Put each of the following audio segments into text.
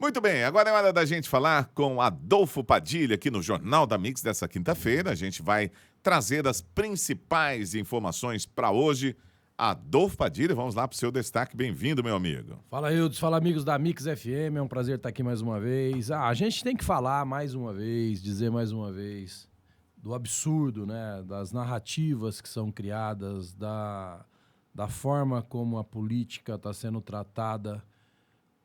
Muito bem, agora é hora da gente falar com Adolfo Padilha aqui no Jornal da Mix dessa quinta-feira. A gente vai trazer as principais informações para hoje. Adolfo Padilha, vamos lá para o seu destaque. Bem-vindo, meu amigo. Fala, Eudes. Fala, amigos da Mix FM. É um prazer estar aqui mais uma vez. A gente tem que falar mais uma vez, dizer mais uma vez do absurdo, né? Das narrativas que são criadas, da forma como a política está sendo tratada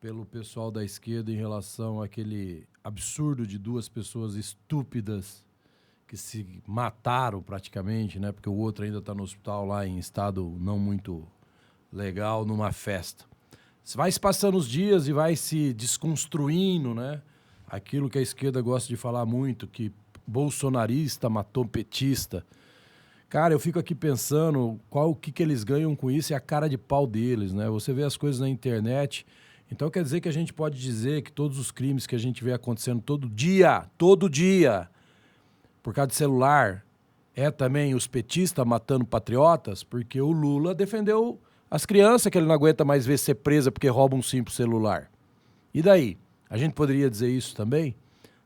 pelo pessoal da esquerda em relação àquele absurdo de duas pessoas estúpidas que se mataram praticamente, né? Porque o outro ainda está no hospital lá em estado não muito legal, numa festa. Vai se passando os dias e vai se desconstruindo, né? Aquilo que a esquerda gosta de falar muito, que bolsonarista matou petista. Cara, eu fico aqui pensando o que eles ganham com isso e a cara de pau deles, né? Você vê as coisas na internet. Então quer dizer que a gente pode dizer que todos os crimes que a gente vê acontecendo todo dia, por causa de celular, é também os petistas matando patriotas, porque o Lula defendeu as crianças que ele não aguenta mais ver ser presa porque roubam um simples celular. E daí? A gente poderia dizer isso também,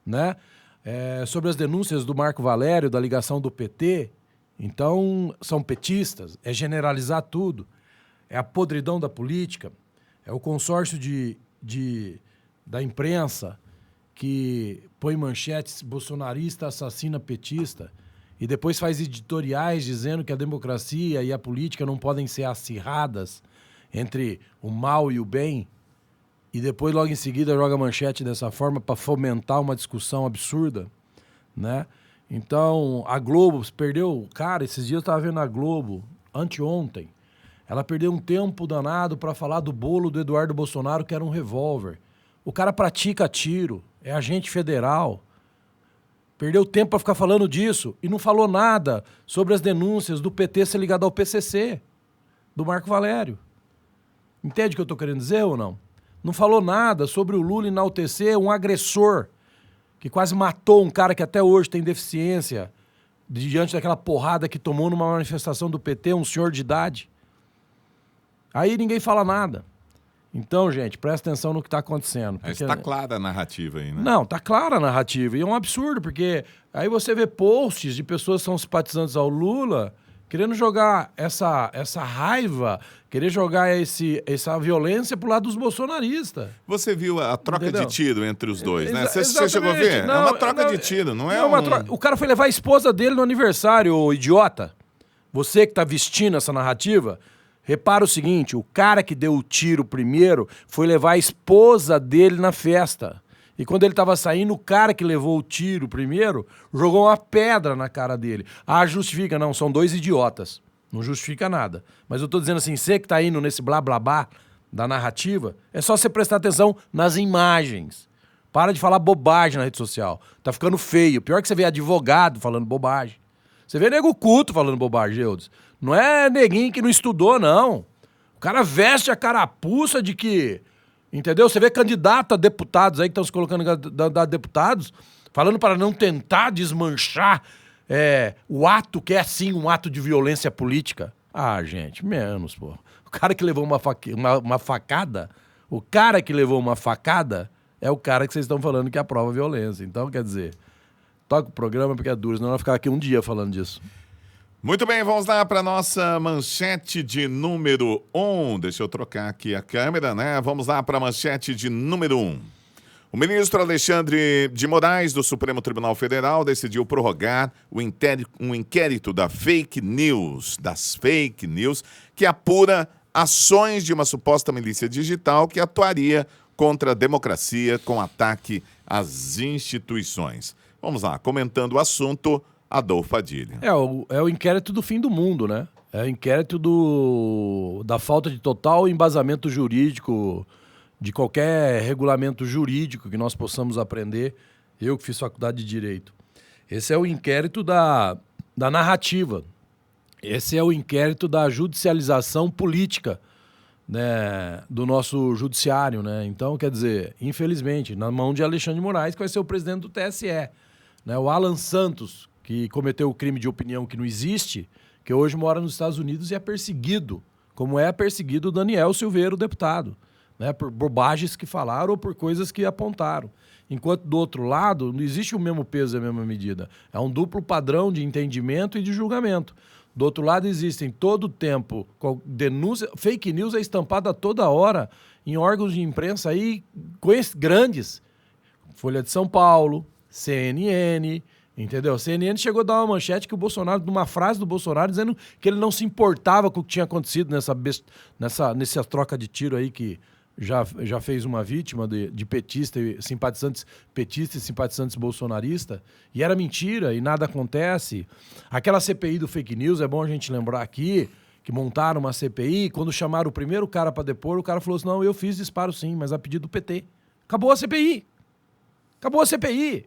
né? Sobre as denúncias do Marco Valério, da ligação do PT, então são petistas, é generalizar tudo, é a podridão da política. É o consórcio da imprensa que põe manchetes bolsonarista, assassina petista e depois faz editoriais dizendo que a democracia e a política não podem ser acirradas entre o mal e o bem e depois logo em seguida joga manchete dessa forma para fomentar uma discussão absurda, né? Então a Globo perdeu... Cara, esses dias eu estava vendo a Globo, anteontem, ela perdeu um tempo danado para falar do bolo do Eduardo Bolsonaro, que era um revólver. O cara pratica tiro, é agente federal. Perdeu tempo para ficar falando disso e não falou nada sobre as denúncias do PT ser ligado ao PCC, do Marco Valério. Entende o que eu estou querendo dizer ou não? Não falou nada sobre o Lula enaltecer um agressor que quase matou um cara que até hoje tem deficiência diante daquela porrada que tomou numa manifestação do PT, um senhor de idade. Aí ninguém fala nada. Então, gente, presta atenção no que está acontecendo. Porque... Está clara a narrativa aí, né? Não, está clara a narrativa. E é um absurdo, porque aí você vê posts de pessoas que são simpatizantes ao Lula querendo jogar essa raiva, querer jogar essa violência pro lado dos bolsonaristas. Você viu a troca Entendeu? de tiro entre os dois, né? Você chegou a ver? Não, é uma troca de tiro, não é O cara foi levar a esposa dele no aniversário, ô idiota. Você que está vestindo essa narrativa... Repara o seguinte, o cara que deu o tiro primeiro foi levar a esposa dele na festa. E quando ele estava saindo, o cara que levou o tiro primeiro jogou uma pedra na cara dele. Ah, justifica? Não, são dois idiotas. Não justifica nada. Mas eu tô dizendo assim, você que tá indo nesse blá blá blá da narrativa, é só você prestar atenção nas imagens. Para de falar bobagem na rede social. Tá ficando feio. Pior que você vê advogado falando bobagem. Você vê nego culto falando bobagem, Eudes. Não é neguinho que não estudou, não. O cara veste a carapuça de que... Entendeu? Você vê candidato a deputados aí que estão se colocando a deputados, falando para não tentar desmanchar o ato que é, sim, um ato de violência política. Ah, gente, menos, pô. O cara que levou uma facada, o cara que levou uma facada é o cara que vocês estão falando que aprova a violência. Então, quer dizer, toca o programa porque é duro, senão eu vou ficar aqui um dia falando disso. Muito bem, vamos lá para a nossa manchete de número 1. Deixa eu trocar aqui a câmera, né? Vamos lá para a manchete de número 1. O ministro Alexandre de Moraes, do Supremo Tribunal Federal, decidiu prorrogar um inquérito das fake news, que apura ações de uma suposta milícia digital que atuaria contra a democracia com ataque às instituições. Vamos lá, comentando o assunto... Adolfo Padilha. É o inquérito do fim do mundo, né? É o inquérito da falta de total embasamento jurídico, de qualquer regulamento jurídico que nós possamos aprender. Eu que fiz faculdade de Direito. Esse é o inquérito da narrativa. Esse é o inquérito da judicialização política, né, do nosso judiciário, né? Então, quer dizer, infelizmente, na mão de Alexandre de Moraes, que vai ser o presidente do TSE. Né? O Alan Santos, que cometeu o crime de opinião que não existe, que hoje mora nos Estados Unidos e é perseguido, como é perseguido o Daniel Silveira, o deputado. né? Por bobagens que falaram ou por coisas que apontaram. Enquanto do outro lado, não existe o mesmo peso e a mesma medida. É um duplo padrão de entendimento e de julgamento. Do outro lado, existem todo o tempo denúncia, fake news é estampada toda hora em órgãos de imprensa aí grandes. Folha de São Paulo, CNN, entendeu? CNN chegou a dar uma manchete que o Bolsonaro, numa frase do Bolsonaro, dizendo que ele não se importava com o que tinha acontecido nessa troca de tiro aí que já fez uma vítima de petista e simpatizantes bolsonaristas, e era mentira e nada acontece. Aquela CPI do fake news, é bom a gente lembrar aqui, que montaram uma CPI, quando chamaram o primeiro cara para depor, o cara falou assim, não, eu fiz disparo sim, mas a pedido do PT. Acabou a CPI. Acabou a CPI.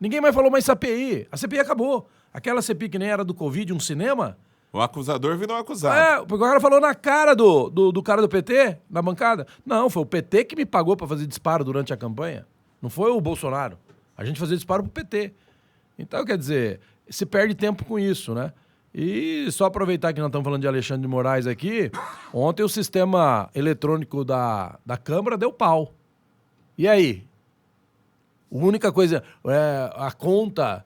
Ninguém mais falou mais CPI. A CPI acabou. Aquela CPI que nem era do Covid, um cinema... O acusador virou acusado. É, porque o cara falou na cara do cara do PT, na bancada. Não, foi o PT que me pagou para fazer disparo durante a campanha. Não foi o Bolsonaro. A gente fazia disparo pro PT. Então, quer dizer, se perde tempo com isso, né? E só aproveitar que nós estamos falando de Alexandre de Moraes aqui, ontem o sistema eletrônico da Câmara deu pau. E aí? A única coisa, a conta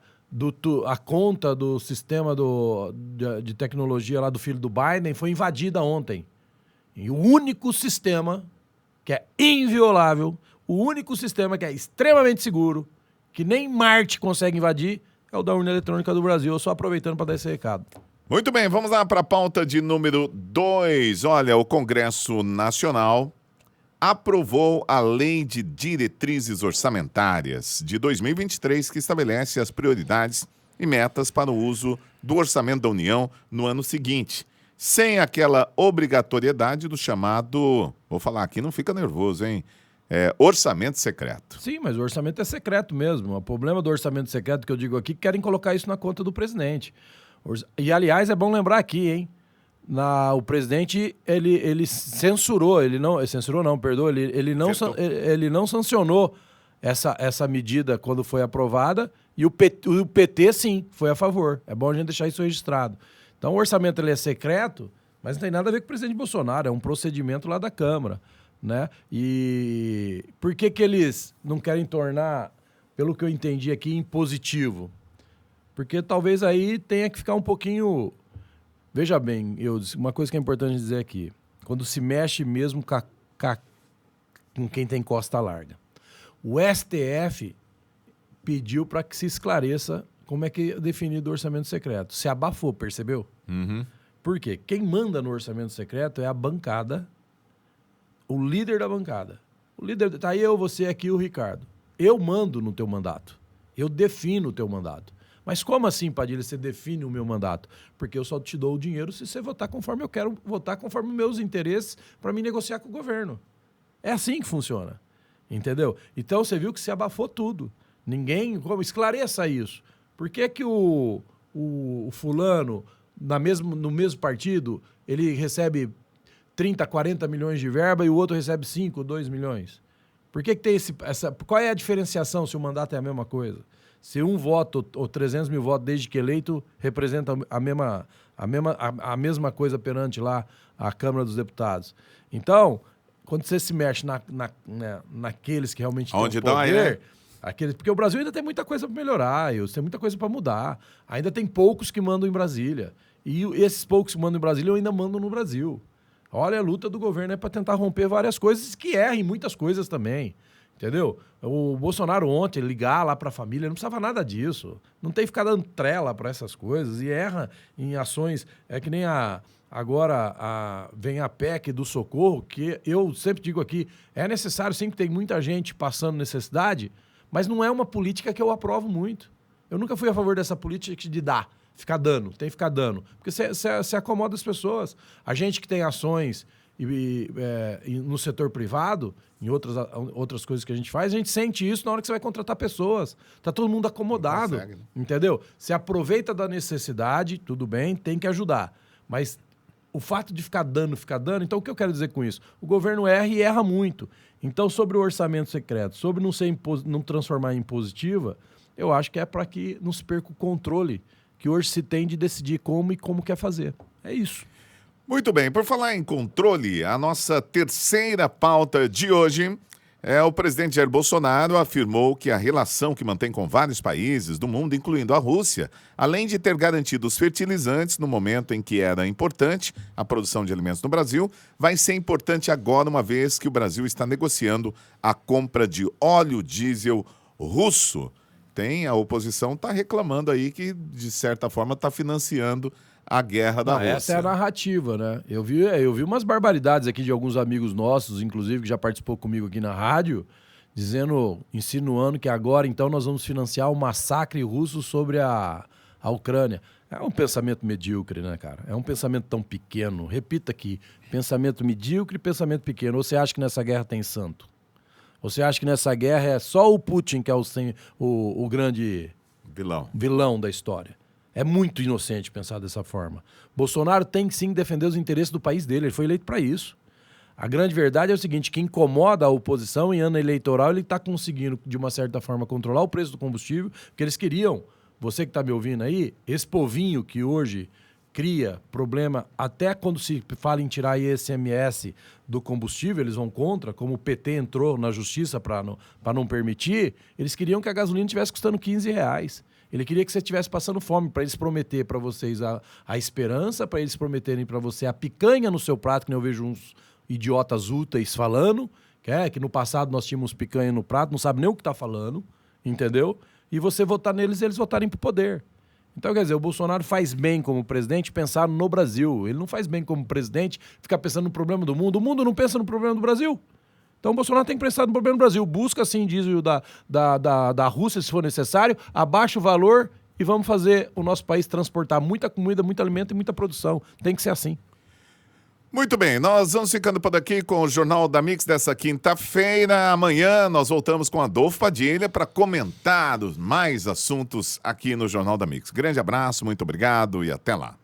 do sistema de tecnologia lá do filho do Biden foi invadida ontem. E o único sistema que é inviolável, o único sistema que é extremamente seguro, que nem Marte consegue invadir, é o da urna eletrônica do Brasil. Eu só aproveitando para dar esse recado. Muito bem, vamos lá para a pauta de número 2. Olha, o Congresso Nacional aprovou a Lei de Diretrizes Orçamentárias de 2023, que estabelece as prioridades e metas para o uso do orçamento da União no ano seguinte, sem aquela obrigatoriedade do chamado, vou falar aqui, não fica nervoso, hein? Orçamento secreto. Sim, mas o orçamento é secreto mesmo. O problema do orçamento secreto que eu digo aqui, querem colocar isso na conta do presidente. E, aliás, é bom lembrar aqui, hein? O presidente, ele censurou, ele não sancionou essa medida quando foi aprovada, e o PT, sim, foi a favor. É bom a gente deixar isso registrado. Então, o orçamento ele é secreto, mas não tem nada a ver com o presidente Bolsonaro, é um procedimento lá da Câmara, né? E por que eles não querem tornar, pelo que eu entendi aqui, impositivo? Porque talvez aí tenha que ficar um pouquinho... Veja bem, uma coisa que é importante dizer aqui. Quando se mexe mesmo com quem tem costa larga. O STF pediu para que se esclareça como é que é definido o orçamento secreto. Se abafou, percebeu? Uhum. Por quê? Quem manda no orçamento secreto é a bancada, o líder da bancada. O líder, tá aí você aqui, o Ricardo. Eu mando no teu mandato. Eu defino o teu mandato. Mas como assim, Padilha, você define o meu mandato? Porque eu só te dou o dinheiro se você votar conforme eu quero votar, conforme meus interesses, para me negociar com o governo. É assim que funciona. Entendeu? Então você viu que se abafou tudo. Esclareça isso. Por que que o fulano, no mesmo partido, ele recebe 30, 40 milhões de verba e o outro recebe 5, 2 milhões? Por que tem qual é a diferenciação se o mandato é a mesma coisa? Se um voto ou 300 mil votos desde que eleito representa a mesma coisa perante lá a Câmara dos Deputados. Então, quando você se mexe naqueles que realmente têm o poder... Porque o Brasil ainda tem muita coisa para melhorar, tem muita coisa para mudar. Ainda tem poucos que mandam em Brasília. E esses poucos que mandam em Brasília ainda mandam no Brasil. Olha, a luta do governo é para tentar romper várias coisas que erram muitas coisas também. Entendeu? O Bolsonaro ontem ligar lá para a família, não precisava nada disso. Não tem que ficar dando trela para essas coisas e erra em ações. É que nem agora vem a PEC do socorro, que eu sempre digo aqui, é necessário sim que tem muita gente passando necessidade, mas não é uma política que eu aprovo muito. Eu nunca fui a favor dessa política de ficar dando, tem que ficar dando. Porque você acomoda as pessoas. A gente que tem ações no setor privado, em outras coisas que a gente faz, a gente sente isso na hora que você vai contratar pessoas. Tá todo mundo acomodado, consegue, né? Entendeu? Se aproveita da necessidade, tudo bem, tem que ajudar. Mas o fato de ficar dando, então o que eu quero dizer com isso? O governo erra e erra muito. Então, sobre o orçamento secreto, sobre não transformar em impositiva, eu acho que é para que não se perca o controle que hoje se tem de decidir como e como quer fazer. É isso. Muito bem, por falar em controle, a nossa terceira pauta de hoje é o presidente Jair Bolsonaro afirmou que a relação que mantém com vários países do mundo, incluindo a Rússia, além de ter garantido os fertilizantes no momento em que era importante a produção de alimentos no Brasil, vai ser importante agora, uma vez que o Brasil está negociando a compra de óleo diesel russo. A oposição está reclamando aí que, de certa forma, está financiando a guerra da Rússia. Essa é a narrativa, né? Eu vi umas barbaridades aqui de alguns amigos nossos, inclusive, que já participou comigo aqui na rádio, insinuando que agora, então, nós vamos financiar o massacre russo sobre a Ucrânia. É um pensamento medíocre, né, cara? É um pensamento tão pequeno. Repita aqui, pensamento medíocre e pensamento pequeno. Ou você acha que nessa guerra tem santo? Você acha que nessa guerra é só o Putin que é o grande vilão da história? É muito inocente pensar dessa forma. Bolsonaro tem que sim defender os interesses do país dele, ele foi eleito para isso. A grande verdade é o seguinte, que incomoda a oposição em ano eleitoral, ele está conseguindo, de uma certa forma, controlar o preço do combustível, porque eles queriam, você que está me ouvindo aí, esse povinho que hoje cria problema, até quando se fala em tirar ICMS do combustível, eles vão contra, como o PT entrou na justiça para não permitir, eles queriam que a gasolina estivesse custando R$15. Ele queria que você estivesse passando fome, para eles prometer para vocês a esperança, para eles prometerem para você a picanha no seu prato, que eu vejo uns idiotas úteis falando, que no passado nós tínhamos picanha no prato, não sabe nem o que está falando, entendeu? E você votar neles e eles votarem para o poder. Então, quer dizer, o Bolsonaro faz bem como presidente pensar no Brasil. Ele não faz bem como presidente ficar pensando no problema do mundo. O mundo não pensa no problema do Brasil. Então o Bolsonaro tem que pensar no problema do Brasil. Busca, sim, diesel da Rússia, se for necessário, abaixa o valor e vamos fazer o nosso país transportar muita comida, muito alimento e muita produção. Tem que ser assim. Muito bem, nós vamos ficando por aqui com o Jornal da Mix dessa quinta-feira. Amanhã nós voltamos com Adolfo Padilha para comentar mais assuntos aqui no Jornal da Mix. Grande abraço, muito obrigado e até lá.